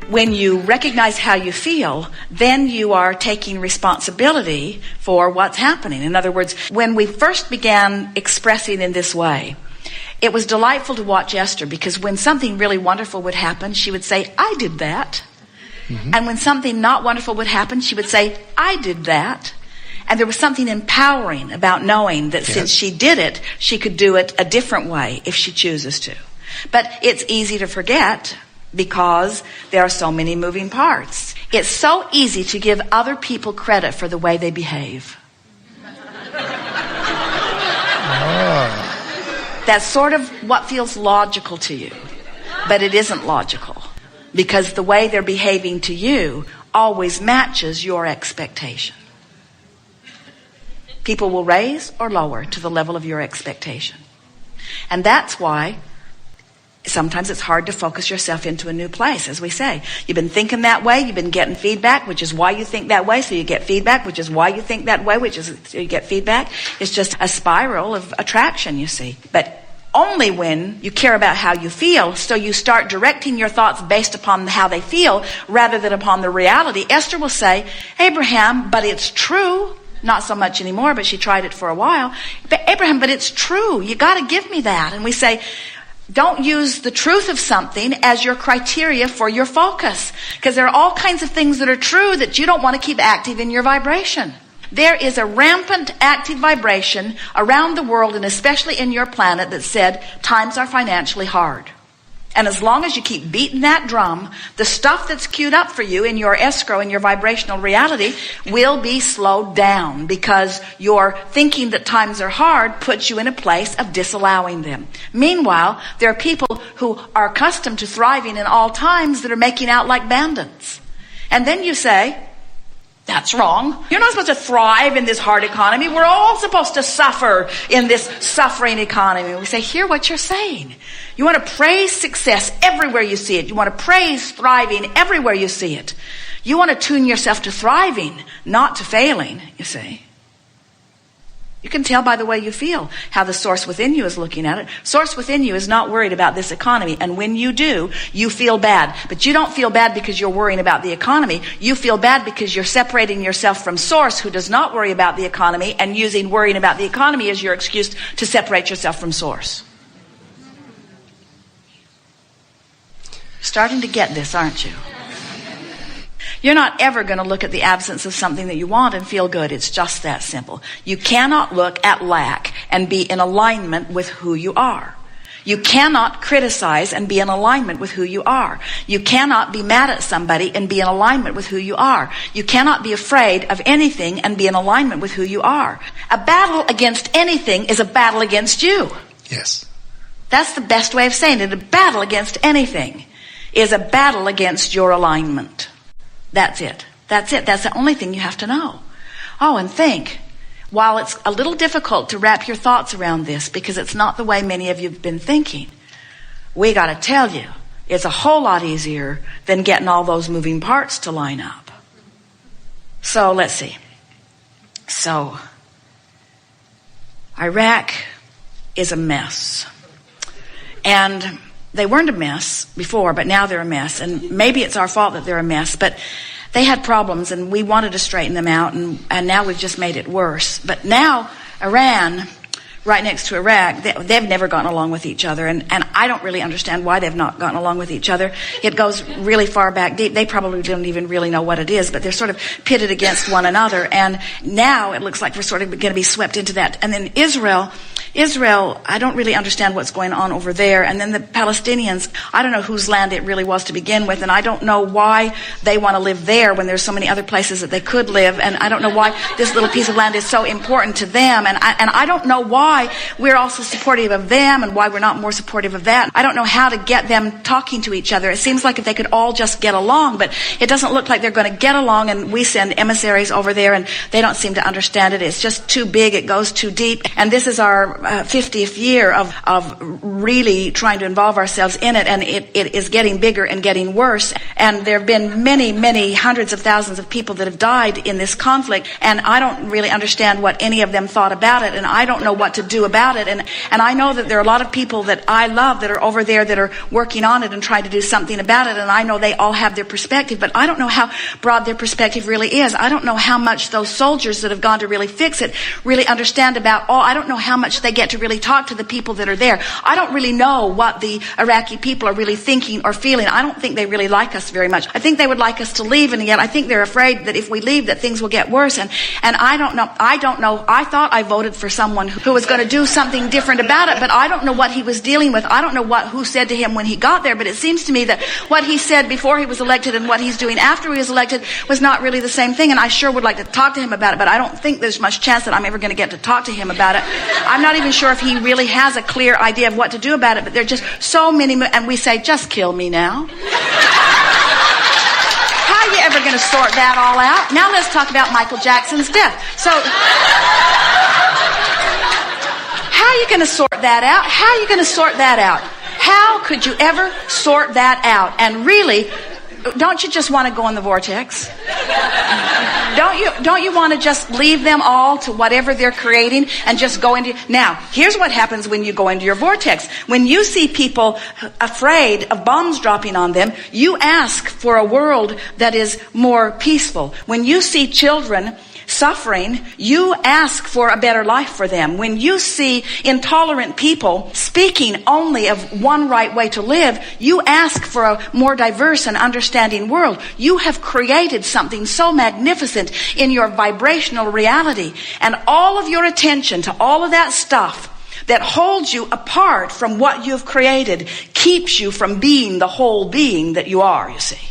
When you recognize how you feel, then you are taking responsibility for what's happening. In other words, when we first began expressing in this way, it was delightful to watch Esther, because when something really wonderful would happen, she would say, I did that. Mm-hmm. And when something not wonderful would happen, she would say, I did that. And there was something empowering about knowing that since she did it, she could do it a different way if she chooses to. But it's easy to forget because there are so many moving parts. It's so easy to give other people credit for the way they behave. That's sort of what feels logical to you, but it isn't logical, because the way they're behaving to you always matches your expectation. People will raise or lower to the level of your expectation. And that's why sometimes it's hard to focus yourself into a new place, as we say. You've been thinking that way, you've been getting feedback, which is why you think that way, so you get feedback, which is why you think that way, which is so you get feedback. It's just a spiral of attraction, you see. But only when you care about how you feel, so you start directing your thoughts based upon how they feel rather than upon the reality. Esther will say, Abraham, but it's true. Not so much anymore, but she tried it for a while. But Abraham, but it's true. You got to give me that. And we say, don't use the truth of something as your criteria for your focus, because there are all kinds of things that are true that you don't want to keep active in your vibration. There is a rampant active vibration around the world, and especially in your planet, that said times are financially hard. And as long as you keep beating that drum, the stuff that's queued up for you in your escrow, in your vibrational reality, will be slowed down, because your thinking that times are hard puts you in a place of disallowing them. Meanwhile, there are people who are accustomed to thriving in all times that are making out like bandits. And then you say, that's wrong. You're not supposed to thrive in this hard economy. We're all supposed to suffer in this suffering economy. We say, hear what you're saying. You want to praise success everywhere you see it. You want to praise thriving everywhere you see it. You want to tune yourself to thriving, not to failing, you see. You can tell by the way you feel how the source within you is looking at it. Source within you is not worried about this economy. And when you do, you feel bad. But you don't feel bad because you're worrying about the economy. You feel bad because you're separating yourself from Source, who does not worry about the economy, and using worrying about the economy as your excuse to separate yourself from Source. Starting to get this, aren't you? You're not ever going to look at the absence of something that you want and feel good. It's just that simple. You cannot look at lack and be in alignment with who you are. You cannot criticize and be in alignment with who you are. You cannot be mad at somebody and be in alignment with who you are. You cannot be afraid of anything and be in alignment with who you are. A battle against anything is a battle against you. Yes. That's the best way of saying it. A battle against anything is a battle against your alignment. That's it. That's it. That's the only thing you have to know. Oh, and think, while it's a little difficult to wrap your thoughts around this, because it's not the way many of you have been thinking, we got to tell you, it's a whole lot easier than getting all those moving parts to line up. So let's see. So Iraq is a mess. And they weren't a mess before, but now they're a mess. And maybe it's our fault that they're a mess, but they had problems and we wanted to straighten them out, and now we've just made it worse. But now Iran, right next to Iraq, they've never gotten along with each other, and I don't really understand why they've not gotten along with each other. It goes really far back deep. They probably don't even really know what it is, but they're sort of pitted against one another, and now it looks like we're sort of going to be swept into that. And then Israel, I don't really understand what's going on over there. And then the Palestinians, I don't know whose land it really was to begin with, and I don't know why they want to live there when there's so many other places that they could live, and I don't know why this little piece of land is so important to them, and I don't know why we're also supportive of them and why we're not more supportive of that. I don't know how to get them talking to each other. It seems like if they could all just get along, but it doesn't look like they're going to get along, and we send emissaries over there and they don't seem to understand it. It's just too big. It goes too deep. And this is our 50th year of really trying to involve ourselves in it, and it is getting bigger and getting worse. And there have been many, many hundreds of thousands of people that have died in this conflict, and I don't really understand what any of them thought about it, and I don't know what to do about it. And I know that there are a lot of people that I love that are over there that are working on it and trying to do something about it. And I know they all have their perspective, but I don't know how broad their perspective really is. I don't know how much those soldiers that have gone to really fix it really understand about I don't know how much they get to really talk to the people that are there. I don't really know what the Iraqi people are really thinking or feeling. I don't think they really like us very much. I think they would like us to leave, and yet I think they're afraid that if we leave that things will get worse. And I don't know. I thought I voted for someone who was going to do something different about it, but I don't know what he was dealing with. I don't know who said to him when he got there, but it seems to me that what he said before he was elected and what he's doing after he was elected was not really the same thing, and I sure would like to talk to him about it, but I don't think there's much chance that I'm ever going to get to talk to him about it. I'm not even sure if he really has a clear idea of what to do about it, but there are just so many, and we say, just kill me now. How are you ever going to sort that all out? Now let's talk about Michael Jackson's death. So, how are you going to sort that out? How are you going to sort that out? How could you ever sort that out? And really, don't you just want to go in the vortex? Don't you want to just leave them all to whatever they're creating and just go into... Now, here's what happens when you go into your vortex. When you see people afraid of bombs dropping on them, you ask for a world that is more peaceful. When you see children suffering, you ask for a better life for them. When you see intolerant people speaking only of one right way to live, you ask for a more diverse and understanding world. You have created something so magnificent in your vibrational reality, and all of your attention to all of that stuff that holds you apart from what you've created keeps you from being the whole being that you are, you see.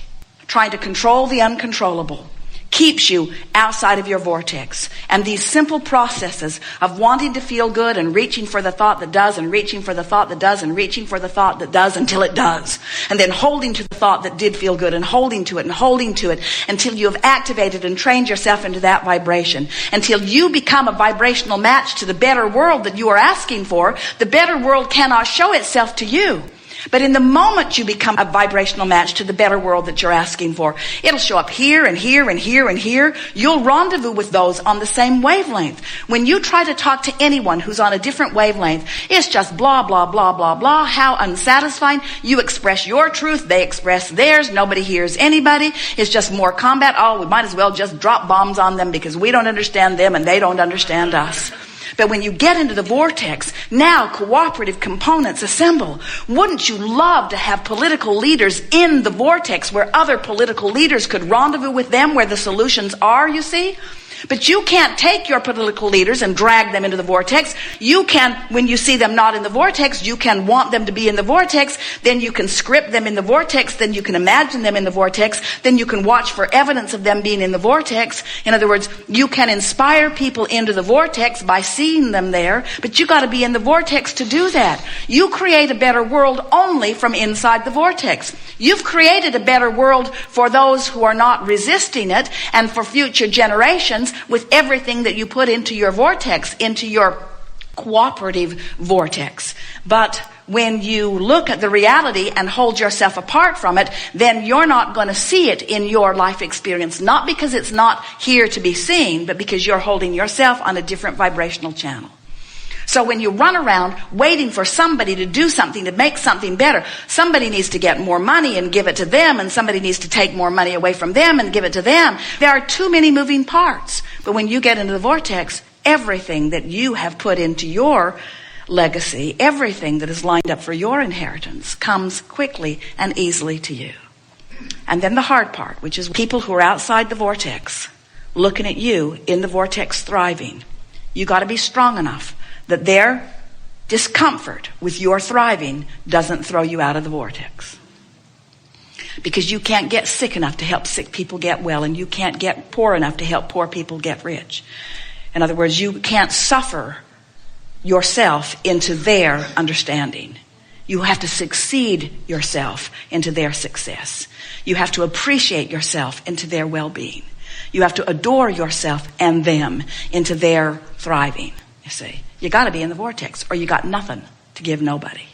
Trying to control the uncontrollable keeps you outside of your vortex. And these simple processes of wanting to feel good and reaching for the thought that does and reaching for the thought that does and reaching for the thought that does until it does. And then holding to the thought that did feel good and holding to it until you have activated and trained yourself into that vibration. Until you become a vibrational match to the better world that you are asking for, the better world cannot show itself to you. But in the moment you become a vibrational match to the better world that you're asking for, it'll show up here and here and here and here. You'll rendezvous with those on the same wavelength. When you try to talk to anyone who's on a different wavelength, it's just blah, blah, blah, blah, blah. How unsatisfying. You express your truth, they express theirs. Nobody hears anybody. It's just more combat. Oh, we might as well just drop bombs on them because we don't understand them and they don't understand us. But when you get into the vortex, now cooperative components assemble. Wouldn't you love to have political leaders in the vortex where other political leaders could rendezvous with them where the solutions are, you see? But you can't take your political leaders and drag them into the vortex. You can, when you see them not in the vortex, you can want them to be in the vortex. Then you can script them in the vortex. Then you can imagine them in the vortex. Then you can watch for evidence of them being in the vortex. In other words, you can inspire people into the vortex by seeing them there. But you got to be in the vortex to do that. You create a better world only from inside the vortex. You've created a better world for those who are not resisting it and for future generations with everything that you put into your vortex, into your cooperative vortex. But when you look at the reality and hold yourself apart from it, then you're not going to see it in your life experience. Not because it's not here to be seen, but because you're holding yourself on a different vibrational channel. So when you run around waiting for somebody to do something, to make something better, somebody needs to get more money and give it to them, and somebody needs to take more money away from them and give it to them. There are too many moving parts. But when you get into the vortex, everything that you have put into your legacy, everything that is lined up for your inheritance, comes quickly and easily to you. And then the hard part, which is people who are outside the vortex, looking at you in the vortex thriving. You got to be strong enough that their discomfort with your thriving doesn't throw you out of the vortex. Because you can't get sick enough to help sick people get well, and you can't get poor enough to help poor people get rich. In other words, you can't suffer yourself into their understanding. You have to succeed yourself into their success. You have to appreciate yourself into their well-being. You have to adore yourself and them into their thriving, you see. You got to be in the vortex, or you got nothing to give nobody.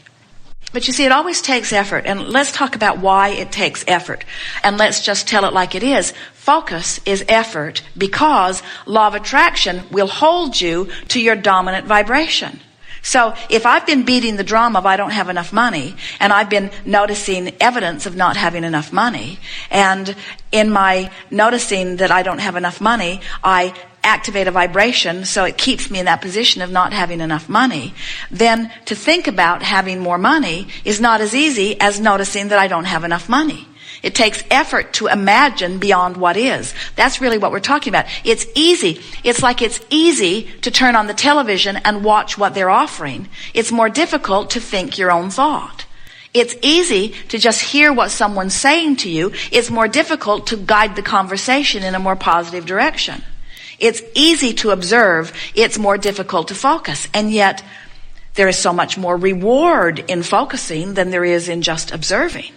But you see, it always takes effort. And let's talk about why it takes effort. And let's just tell it like it is. Focus is effort because law of attraction will hold you to your dominant vibration. So if I've been beating the drum of I don't have enough money, and I've been noticing evidence of not having enough money, and in my noticing that I don't have enough money, I activate a vibration so it keeps me in that position of not having enough money, then to think about having more money is not as easy as noticing that I don't have enough money. It takes effort to imagine beyond what is. That's really what we're talking about. It's easy. It's like it's easy to turn on the television and watch what they're offering. It's more difficult to think your own thought. It's easy to just hear what someone's saying to you. It's more difficult to guide the conversation in a more positive direction. It's easy to observe. It's more difficult to focus. And yet, there is so much more reward in focusing than there is in just observing.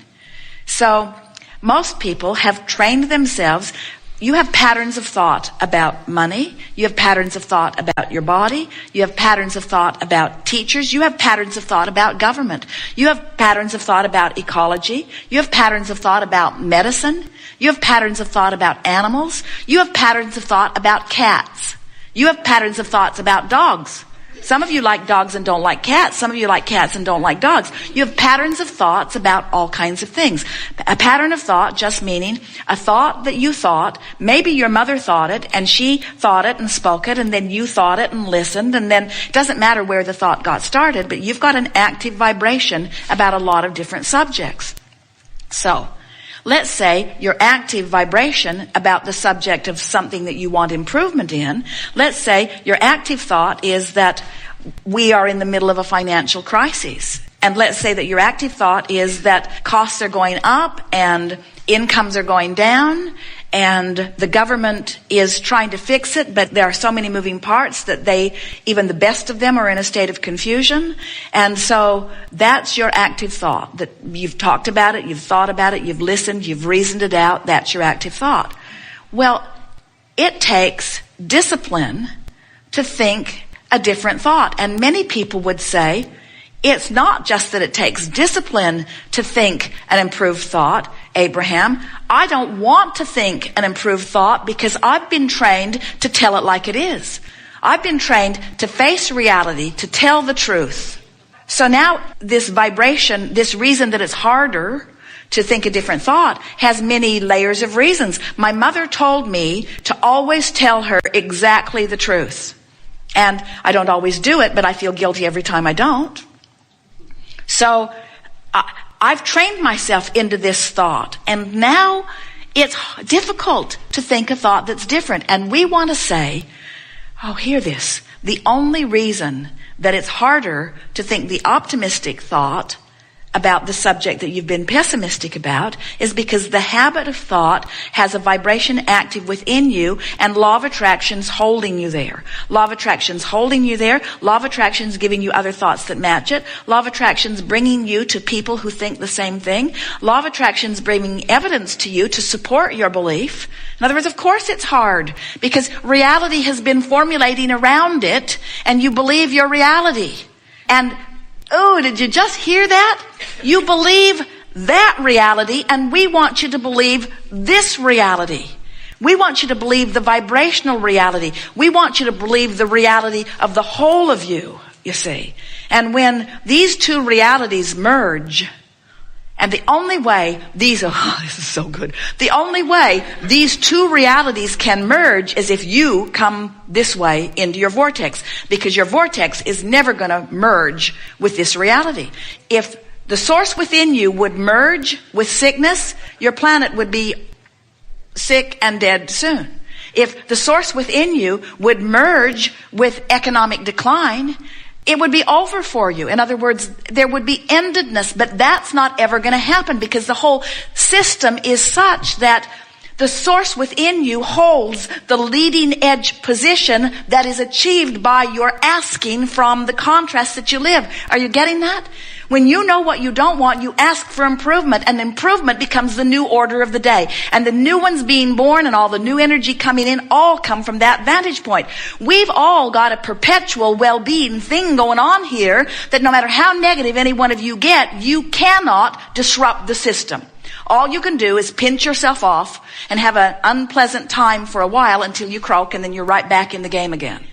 So, most people have trained themselves. You have patterns of thought about money. You have patterns of thought about your body. You have patterns of thought about teachers. You have patterns of thought about government. You have patterns of thought about ecology. You have patterns of thought about medicine. You have patterns of thought about animals. You have patterns of thought about cats. You have patterns of thoughts about dogs. Some of you like dogs and don't like cats. Some of you like cats and don't like dogs. You have patterns of thoughts about all kinds of things. A pattern of thought just meaning a thought that you thought, maybe your mother thought it and she thought it and spoke it, and then you thought it and listened, and then it doesn't matter where the thought got started, but you've got an active vibration about a lot of different subjects. So, let's say your active vibration about the subject of something that you want improvement in. Let's say your active thought is that we are in the middle of a financial crisis. And let's say that your active thought is that costs are going up and incomes are going down and the government is trying to fix it, but there are so many moving parts that even the best of them are in a state of confusion. And so that's your active thought, that you've talked about it, you've thought about it, you've listened, you've reasoned it out. That's your active thought. Well, it takes discipline to think a different thought. And many people would say, it's not just that it takes discipline to think an improved thought, Abraham. I don't want to think an improved thought because I've been trained to tell it like it is. I've been trained to face reality, to tell the truth. So now this vibration, this reason that it's harder to think a different thought has many layers of reasons. My mother told me to always tell her exactly the truth. And I don't always do it, but I feel guilty every time I don't. So I've trained myself into this thought, and now it's difficult to think a thought that's different. And we want to say, oh, hear this. The only reason that it's harder to think the optimistic thought about the subject that you've been pessimistic about is because the habit of thought has a vibration active within you, and law of attraction's holding you there. Law of attraction's holding you there. Law of attraction's giving you other thoughts that match it. Law of attraction's bringing you to people who think the same thing. Law of attraction's bringing evidence to you to support your belief. In other words, of course it's hard because reality has been formulating around it, and you believe your reality. And oh, did you just hear that? You believe that reality, and we want you to believe this reality. We want you to believe the vibrational reality. We want you to believe the reality of the whole of you, you see. And when these two realities merge, and the only way this is so good. The only way these two realities can merge is if you come this way into your vortex, because your vortex is never going to merge with this reality. If the source within you would merge with sickness, your planet would be sick and dead soon. If the source within you would merge with economic decline, it would be over for you. In other words, there would be endedness, but that's not ever going to happen because the whole system is such that the source within you holds the leading edge position that is achieved by your asking from the contrast that you live. Are you getting that? When you know what you don't want, you ask for improvement, and improvement becomes the new order of the day. And the new ones being born and all the new energy coming in all come from that vantage point. We've all got a perpetual well-being thing going on here that no matter how negative any one of you get, you cannot disrupt the system. All you can do is pinch yourself off and have an unpleasant time for a while until you croak, and then you're right back in the game again.